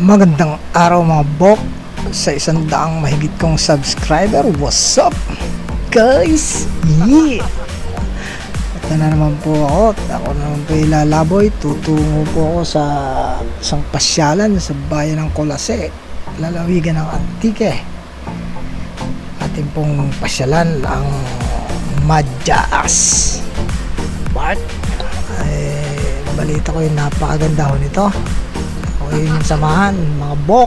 Magandang araw mga bok sa 100 mahigit kong subscriber. What's up guys? Yeah! Ito na naman po ako. Ako naman po ilalaboy. Tutungo po ako sa isang pasyalan sa bayan ng Colase, lalawigan ng Antique. Ating pong pasyalan ang Madyaas Park. Balita ko yung napakaganda ho nito. Ako yung samahan mga bok.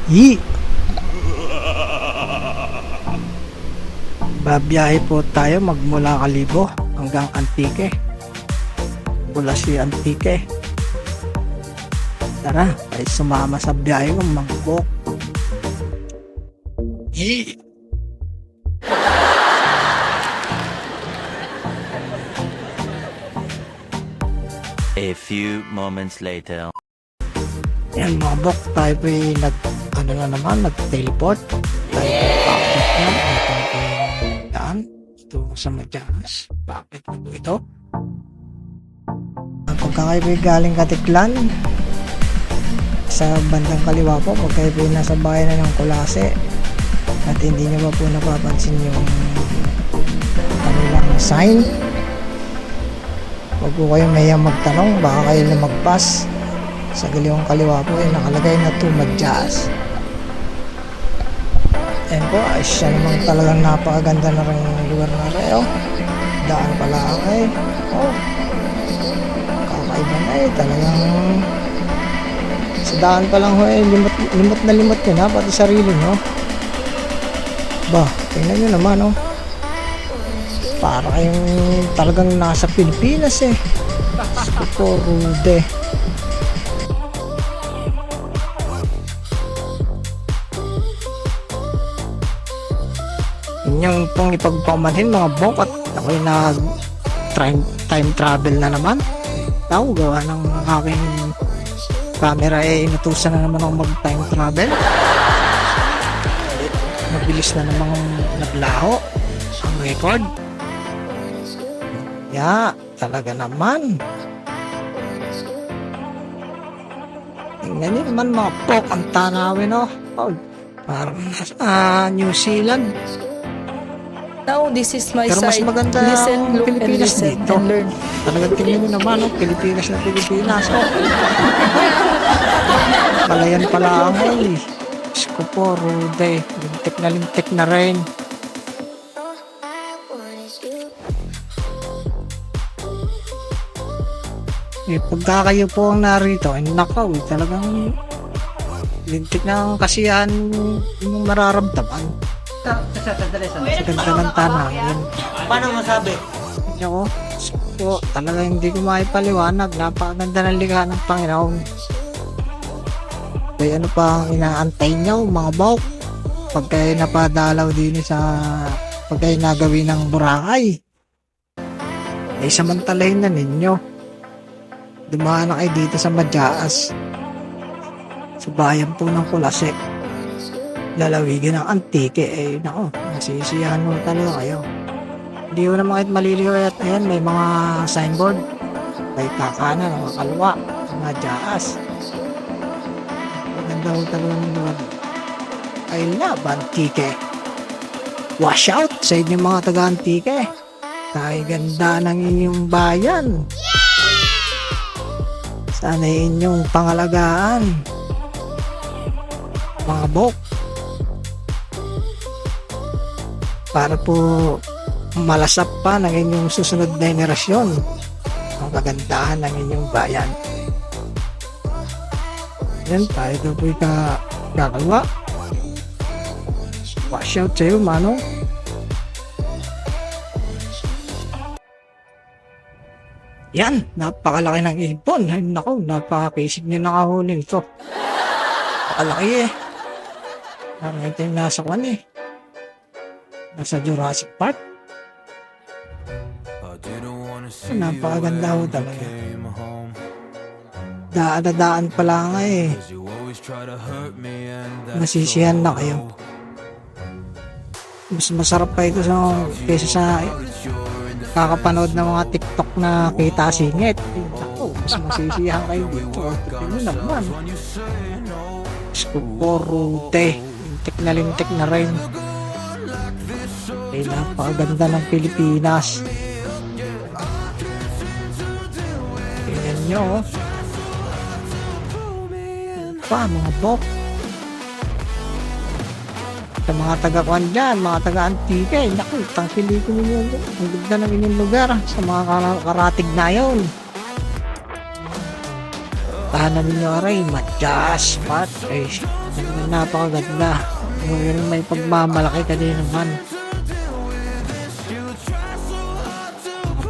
Yi! Babiyahe po tayo magmula Kalibo hanggang Antique. Mula si Antique. Tara, ay sumama sa biyahe ko mga bok. Yi! A few moments later. Yan mga bok, tayo po yung nag-teleport. Tayo po paakit yan. Ito po yung daan. Ito sa Madyaas. Bakit na po ito? Pagka kayo po galing Katiklan, sa bandang kaliwa po, pag kayo po nasa bayan na ng Colase, at hindi nyo ba po napapansin yung kanilang sign, huwag po kayo mayang magtanong, baka kayo lumagpas. Sa galiwang kaliwa po ay nakalagay na to Madyaas. Ayan po, ay siya namang talagang napakaganda na rin lugar na rin. Oh, daan pala ay. Oh, kakaiba na eh. Talagang sa daan pa lang ho eh, limot na limot nyo na, pati sarili nyo. Ba, tingnan nyo naman oh. Para kayong talagang nasa Pilipinas eh. Super rude. Yung pong ipagpamanhin mga bok, at ako'y time travel na naman. Tao, gawa ng aking camera eh, inutusan na naman ako mag time travel. Mabilis na namang naglaho ang record. Talaga naman. Tingnan nyo naman mga bok, ang tanawin oh. Parang New Zealand. Now, this is my Pero mas side. maganda Listen, ang look, and Pilipinas listen, dito. and learn. Talagang tingnan nyo naman, oh, Pilipinas na Pilipinas. Oh. Palayan pala ang eh. Diyos ko po, rude. Lintik na rin. Pagka kayo po ang narito, ay nakaw, talagang lintik na ang kasiyahan yung mararamdaman. Sa ganda ng tanawin. Paano masabi? Ako, so, talaga hindi ko maipaliwanag. Napakaganda ng likha ng Panginoon. Kaya ano pa ang inaantay nyo mga bawk? Pag kayo napadalaw din pag kayo nagawin ng Boracay, ay samantalahin na ninyo. Dumaan na kayo dito sa Madyaas, sa bayan po ng Colase, lalawigan ng Antique. Eh nako, masisiyahan mo talaga kayo. Hindi ko naman kahit maliliw at ayan, may mga signboard, may kakanan, mga kalwa, mga Madyaas. Maganda ko talaga ng lugar. I love Antique. Wash out sa inyo mga taga Antique. Kaya ganda ng inyong bayan. Sana inyong pangalagaan mga bok, para po malasap pa ng inyong susunod na henerasyon ang kagandahan ng inyong bayan. Yan, tayo daw po kakalwa. Wash out sa'yo, mano. Yan, napakalaki ng ibon. Ay nako, napakakisig niya nakahuli ito. Napakalaki eh. Parang ito yung nasa kwan eh. Nasa Jurassic Park. Napakaganda ho talaga. Daan pala nga eh. Masisiyahan na kayo. Mas masarap pa ito kaysa sa kakapanood ng mga TikTok na kita singit. Ako, Mas masisiyahan kayo dito. Tingnan naman. Scorute. Lintik na rin. Ay, napakaganda ng Pilipinas. Tingnan nyo. Pa, mga bok. Sa mga taga-kuan dyan, mga taga-antique, naku, tangkili ko ninyo. Ang ganda ng inyong lugar sa mga karatig na yun. Tahanan ninyo aray, madjas, pat, ay, napakaganda. Yung may pagmamalaki ka din naman.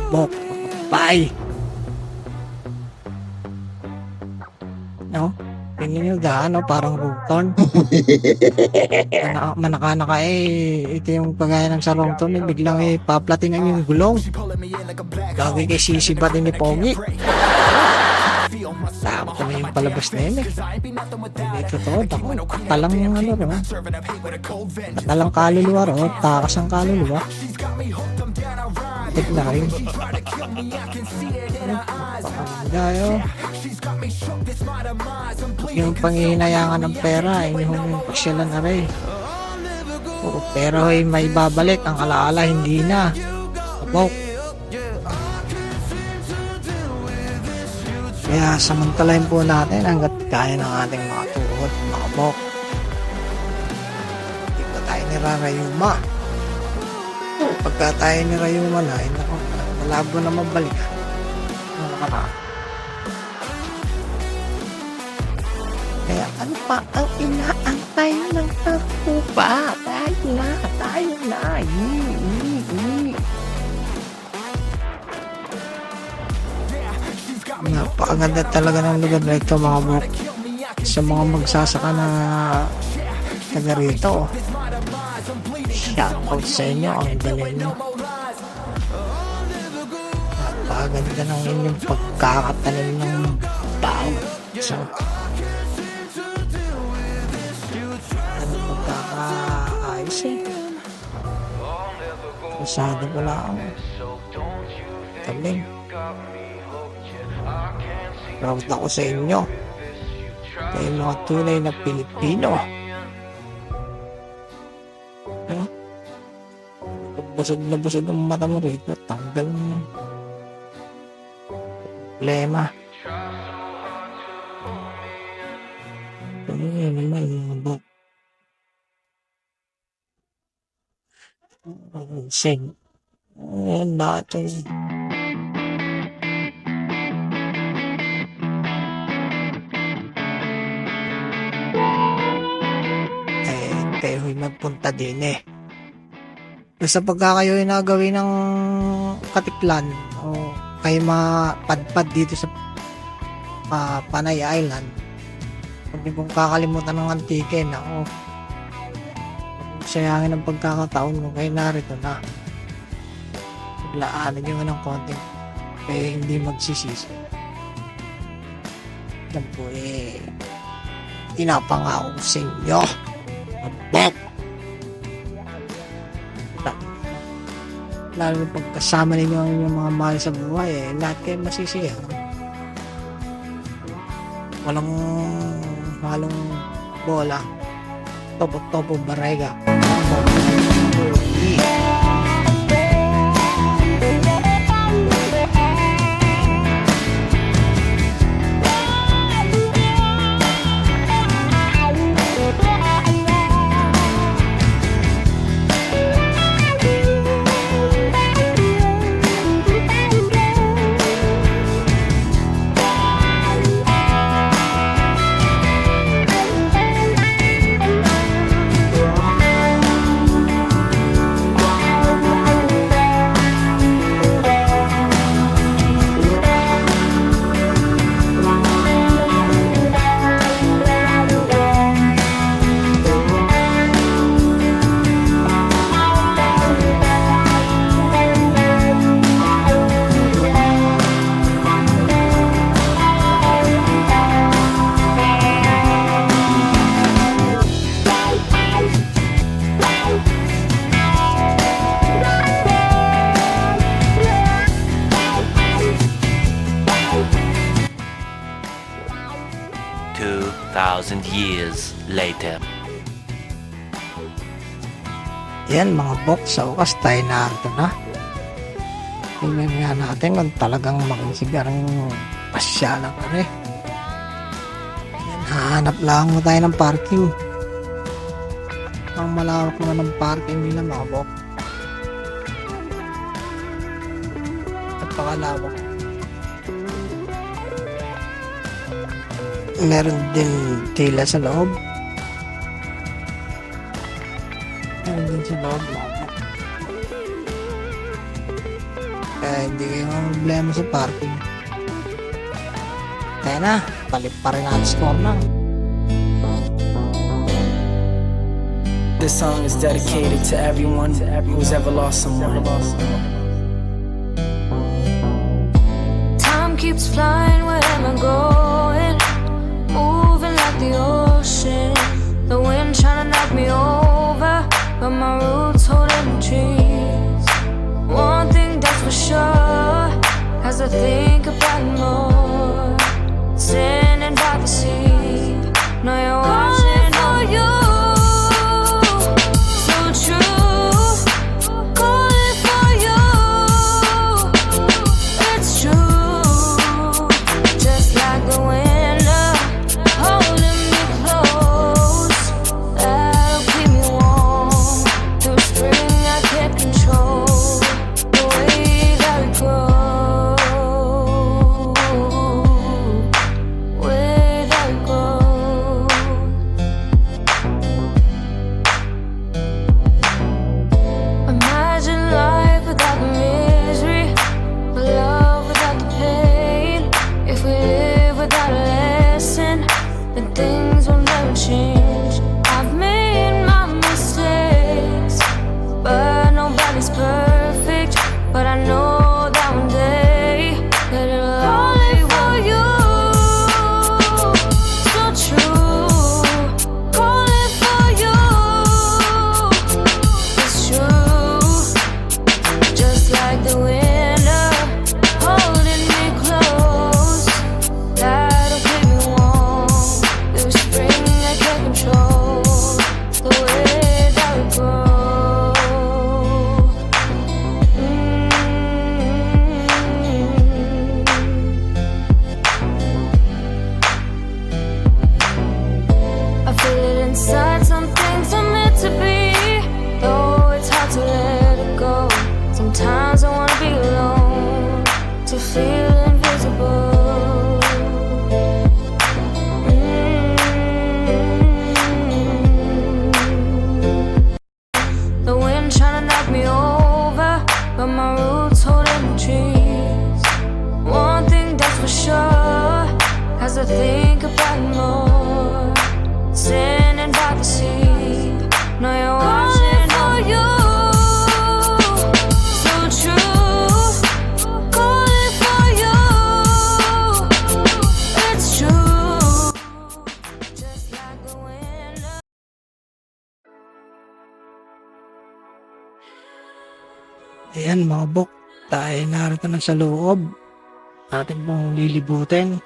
Bok, bye. No? Tingin nyo gaano, parang Rungton. Manaka-naka ito yung kagaya ng sa Rungton, biglang paplatingan yung gulong. Lagi kay sisibatin ni Pogi. Takot na yung palabas na yun Hindi totoo, talang talang kaluluwa ro, takas ang kaluluwa. Tignan na rin. Pakagandayo. Yung pangihinayangan ng pera, yung pasyalan na rin. Pero may babalik, ang alaala hindi na. Abok. Kaya samantalahin po natin hanggat kaya ng ating mga tuhod, mga bok. Hindi pa tayo nirarayuma. Pagka tayo nirayuma na, malabo na mabalik. Kaya ano pa ang inaantay ng pagpupa? Tayo na. Napakaganda talaga ng lugar na ito, mga bok. Sa mga magsasaka na taga rito, shoutout sa inyo, ang galing nyo. Napakaganda ng inyong pagkakatanim ng bawat isang pagkakaayos Masado ko lang. Galing. Proud ako sa inyo. Kayo mga tunay na Pilipino. Busog na busog ang mata mo rito. Tanggal mo. Problema. Ano naman mga bok. Sing. Ayan natin. Kayo'y magpunta din Basta pagka kayo'y nagawin ng Katiklan o kayo mapadpad dito sa Panay Island, huwag niyo pong kakalimutan ng Antique na sayangin ang pagkakataon mo kayo narito na paglaanan nyo ng konting kaya hindi magsisisi. Yan po pinapangako ko sa inyo. Bok! Lalo pag kasama ninyo ang inyong mga mahal sa buhay lahat kayo masisiya. Walang halong bola. Topo barega. 2,000 years later. Yan mga bok, sa wakas tayo narito na. Tingnan nga natin kung talagang makisigarang pasyalan ka rin. Yan, hahanap lang mo tayo ng parking. Ang malawak na ng parking nila mga bok. At pakalawak. Meron din tila sa loob. Meron din sa loob mga bok. Kaya hindi kayo problema sa parking. Kaya na, palit pa rin natin score na. This song is dedicated to everyone who's ever lost someone. Time keeps flying, where am I going? Moving like the ocean. The wind trying to knock me over, but my roots holding the trees. One thing that's for sure, as I think about it more, standing by the sea, know you're watching for you. So true, calling for you. It's true, just like the winter, holding me close. That'll keep me warm through spring. I can't control the way that we grow, way that we grow. Imagine life without the misery, love without the pain. If we live without a lesson, then things will never change. I've made my mistakes, but nobody's perfect. But I know that one day that it'll all be for you. So true, calling for you. It's true, just like the winter, holding me close. That'll keep me warm through spring. I can't control the way that we grow. I feel it inside, some things are meant to be, though it's hard to let it go. Sometimes I wanna be alone, to feel invisible. The wind trying to knock me over, but my roots holding the trees. One thing that's for sure, as I think about it more, standing by the sea, know you're watching for you. So true, calling for you. It's true, just like the winter. Ayan mga bok, tayo narito na sa loob. Atin pong lilibutin.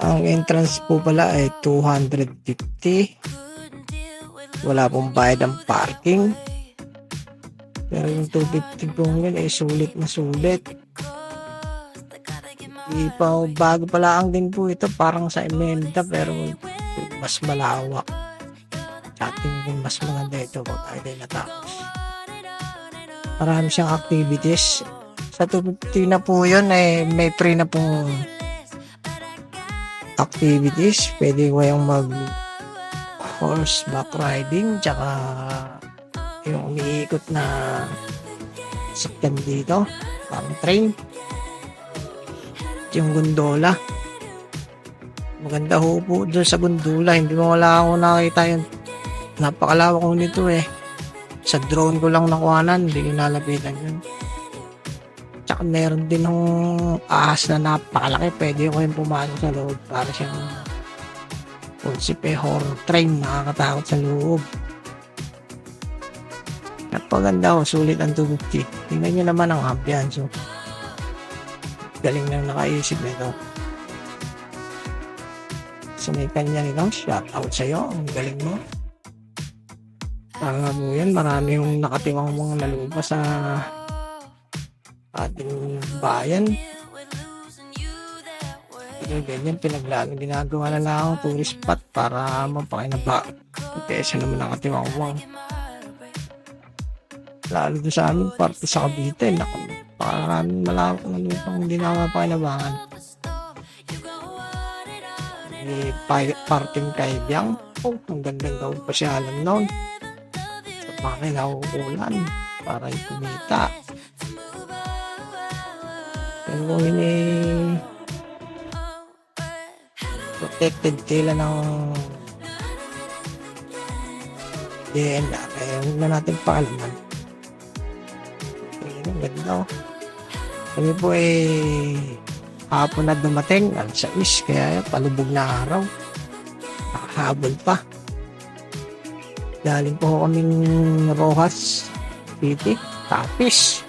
Ang entrance po pala ay 250. Wala pong bayad ang parking. Pero yung 250 po yun ay sulit na sulit. Bago pa lang din po ito, parang sa Emenda, pero mas malawak. Sa ating din mas maganda ito kung tayo din natapos. Marami siyang activities. Sa 250 na po yun, ay may free na pong activities. Pwede ko yung mag horseback riding, tsaka yung umiikot na sakyan dito, parang train. Yung gondola, maganda ho po dun sa gondola. Hindi mo wala akong nakita yun, napakalawak ko nito eh. Sa drone ko lang nakuhanan, hindi ko nalapitan yun. Tsaka meron din ng ahas na napakalaki, pwede ko yung pumasok sa loob para siyang pulsipe horror train, nakakatakot sa loob. Napaganda ho, sulit ang 250. Tingnan nyo naman ang ambience. So, Galing lang nakaisip nito. So may kanya nito, shout out sa'yo, ang galing mo. Para mo yan, marami yung nakatiwang mga nalupa sa ating bayan. Pero ganyan, pinaglalang ginagawa na lang ang tourist spot para mapakinaba. Kesa naman nakatiwang. Lalo doon sa amin, parte sa Cavite, napakaraming malawak na lupang hindi na mapakinabangan. May parting Kaibiyang, ang gandang gawin pasyalan noon. Sa mga nauulan, para kumita. Pero kung hindi protected sila ng DNR, kaya huwag na natin paalaman. Ang ganda. Kami po hapon na dumating, alas 6, kaya palubog na araw. Nakahabol pa. Galing po kaming Rojas City, Tapis.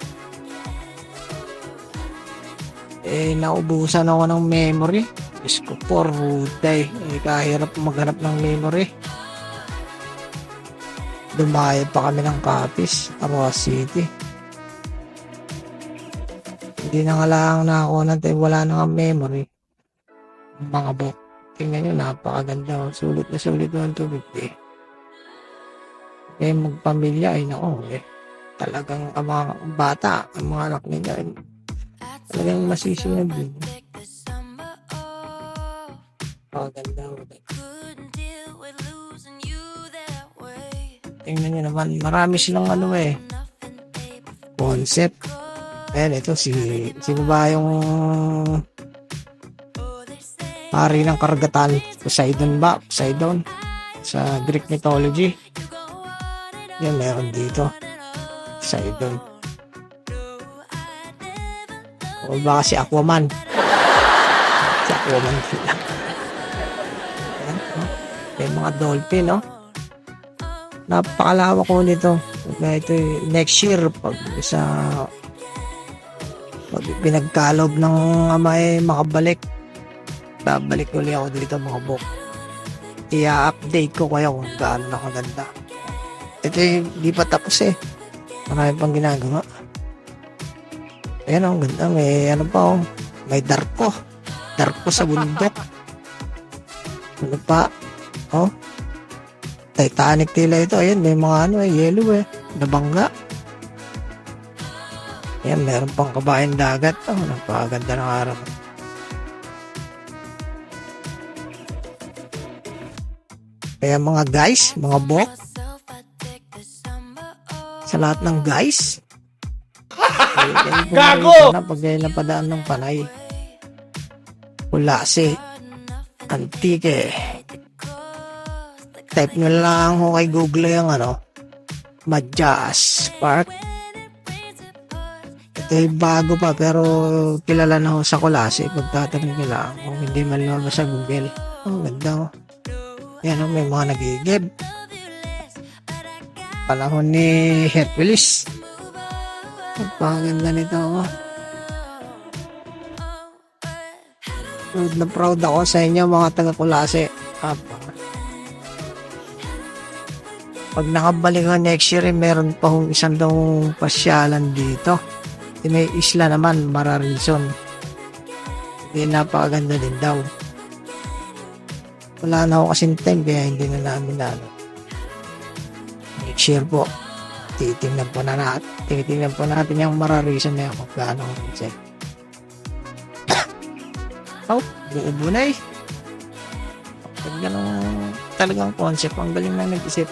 Naubusan ako ng memory. Diyos ko po, ruday. Kahirap maghanap ng memory. Dumayad pa kami ng Capiz, Rojas City. Hindi na nga lang nakakuha natin, wala na nga memory. Mga bok. Tingnan nyo, napakaganda. Sulit na sulit ng 250. Magpamilya, nako, talagang ang mga bata, ang mga anak nila, talagang masisunod din. Napakaganda. Tingnan nyo naman, marami silang concept. Ayan, ito sino ba yung hari ng karagatan? Poseidon ba? Poseidon sa Greek mythology. Yan, meron dito Poseidon. O baka si Aquaman. Si Aquaman sila. Ayan, may mga dolphin, no? Napakalawak ko nito. Ito next year pag pinagkalob ng amay makabalik, babalik ulit ako dito mga bok. I-update ko kayo kung gaano na kaganda. Ito di pa tapos marami pang ginagawa. Ayan, ang ganda. May pa may darko sa bundok. Ano pa Titanic tila ito. Ayan, may mga yellow nabangga. Ayan, meron pang kabayan dagat. Napakaganda ng araw. Kaya mga guys, mga bok, sa lahat ng guys, gago! Pag napadaan ng Panay, Kulase, Antique, type nyo lang kung kay Google yung Madyas Park. Ito bago pa pero kilala na ako sa Kulase. Pagtatanong nila kung hindi man lang sa Google. Ganda. Yan may mga nagigib. Panahon ni Hercules. Pagpaganda nito proud ako sa inyo mga taga Kulase. Pag nakabalik ko next year, meron pa hong isang daw pasyalan dito. May isla naman, Mararison. Napakaganda din daw. Wala na ako kasing time, kaya hindi na namin next year po. Titingnan po natin yung Mararison na yung magkano ko check. Buo na talagang concept. Ang galing na nag-isip.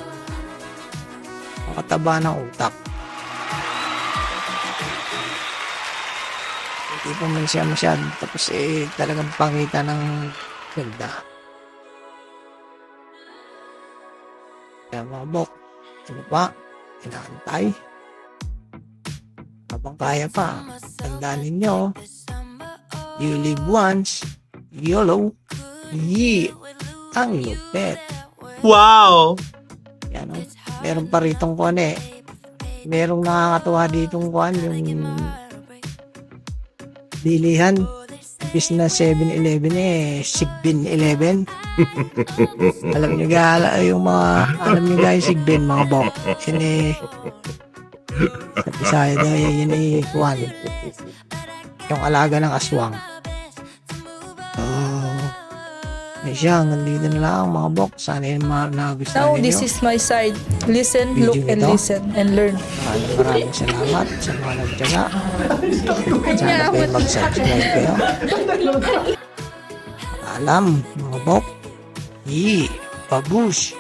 Makataba ng utak. Hindi po man siya masyado. Tapos talagang pangita ng ganda. Kaya mga bok, ano pa? Inaantay. Habang kaya pa, tandaan ninyo, you live once, YOLO, ang lupet. Wow! Yan, meron pa ritong merong nakakatuwa ditong yung bilihan. Imbis na 7-Eleven Sigbin 11. Alam nyo yung Sigbin, mga bok. Yun sa Bisaya daw, yun Juan. Yung alaga ng aswang. Siya, hanggang dito na lang mga bok. Sana yung nagustuhan Now, ninyo. this is my side. Listen, Video look, and ito. listen, and learn. Maraming salamat sa mga nagtyaga. Sana kayo mag-subscribe kayo. Alam, mga bok. Babush.